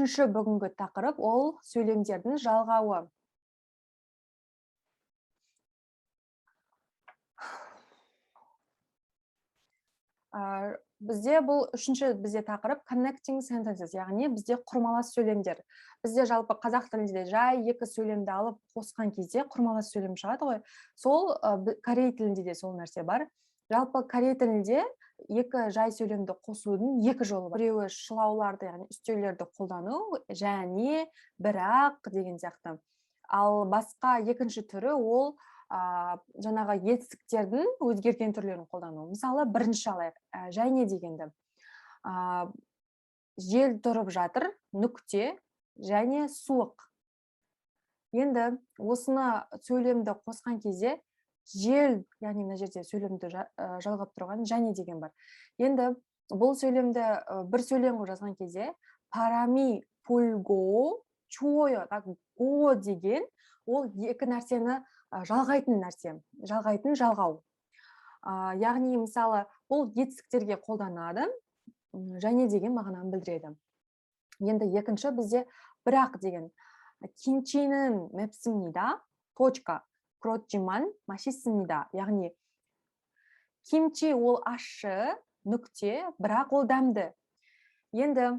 Үшінші бүгінгі тақырып ол сөйлемдердің жалғауы. Бізде бұл үшінші тақырып connecting sentences, яғни бізде құрмалас сөйлемдер. Бізде жалпы қазақ тілінде жай екі сөйлемді алып қосқан кезде құрмалас сөйлем шығады ғой. Сол корей тілінде де сол нәрсе бар. Жалпы корей тілінде екі жай сөйлемді қосудың екі жолы бар. Біреуі шылауларды, яғни үстеулерді қолдану, және, бірақ деген сияқты. Ал басқа екінші түрі ол жаңағы етістіктердің өзгерген түрлерін қолдану. Мысалы, бірінші алайық, және дегенді. Жел тұрып жатыр, нүкте, және суық. Енді осыны сөйлемді қосқан кезде жел, яғни мына жерде сөйлемді жалғап тұрған және деген бар. Енді бұл сөйлемді бір сөйлем қылып жазған кезде парами пульго чуойо, го деген ол екі нәрсені жалғайтын нәрсе, жалғау. Яғни мысалы бұл етістіктерге қолданады, және деген мағынаны білдіреді. Енді екінші бізде бірақ деген. Кимчи는 맵습니다. точка. 그렇지만 맛있습니다. яғни кимчи ол ащы, нүкте, бірақ ол дәмді. Енді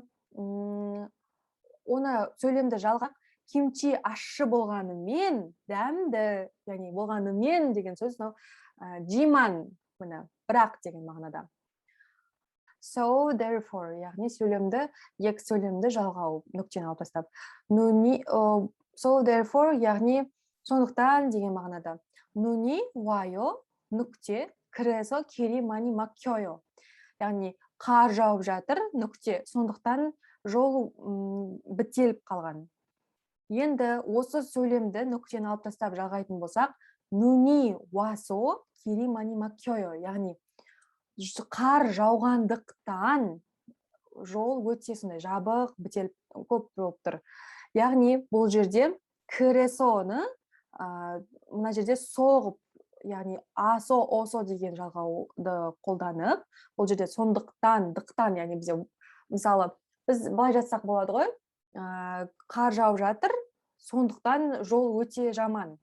оны сөйлемді жалғақ, кимчи ащы болғанымен дәмді, яғни болғанымен деген сөз, жиман, бірақ деген мағынада. So therefore, яғни екі сөйлемді жалғау, нүктені алып тастап. So therefore, яғни сондықтан деген мағынада. 눈이 와요, нүкте, 그래서 길이 많이 막혀요. яғни қар жауып жатыр, нүкте, сондықтан жол бітеліп қалған. Енді осы сөйлемді нүктені алып тастап жалғайтын болсақ, 눈이 와서 길이 많이 막혀요. яғни қар жауғандықтан жол өте сондай жабық, бітеліп көп болып тұр. Яғни бұл жерде 그래서ны мына жерде соғып, яғни асо, осо деген жалғауды қолданып, бұл жерде сондықтан, дықтан, яғни бізде мысалы біз былай жазсақ болады ғой, қар жауып жатыр, сондықтан жол өте жаман.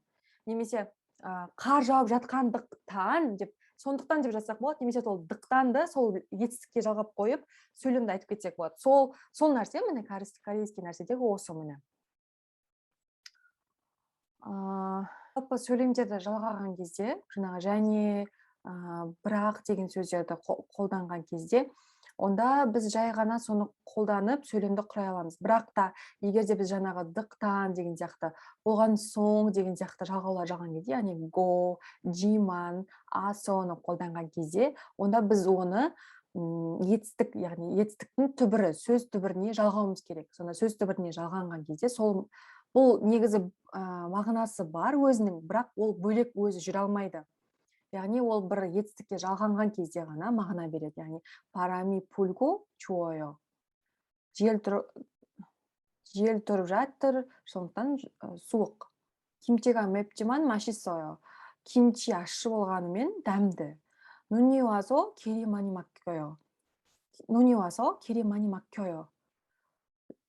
Немесе қар жауып жатқандықтан деп, сондықтан деп жазсақ болады, немесе сол дықтанды сол етістікке жалғап қойып, сөйлемді айтып кетсек болады. Сол нәрсе, міне корейский нәрседегі осы міне. Жалпы сөйлемдерді жалғаған кезде, жаңағы және, бірақ деген сөздерді қолданған кезде, онда біз жай ғана соны қолданып сөйлемді құрай аламыз. Бірақ та егер де біз жаңағы дықтан деген сияқты, болған соң деген сияқты жалғаулар жалған кезде, яғни го, жиман, асоны қолданған кезде, онда біз оны етістік, яғни етістіктің түбірі, сөз түбіріне жалғауымыз керек. Сонда сөз түбіріне жалғанған кезде бұл негізі мағынасы бар өзінің, бірақ ол бөлек өзі жүре алмайды. Яғни ол бір етістікке жалғанған кезде ғана мағына береді. Яғни парами пульго чуойо. Жел тұрып жатыр, сондықтан суық. Кимчи가 맵지만 맛있어요. Кимчи ащы болғанымен дәмді. 눈이 와서 길이 많이 막혀요. 눈이 와서 길이 많이 막혀요.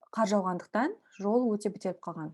Қар жауғандықтан жол өте бітеліп қалған.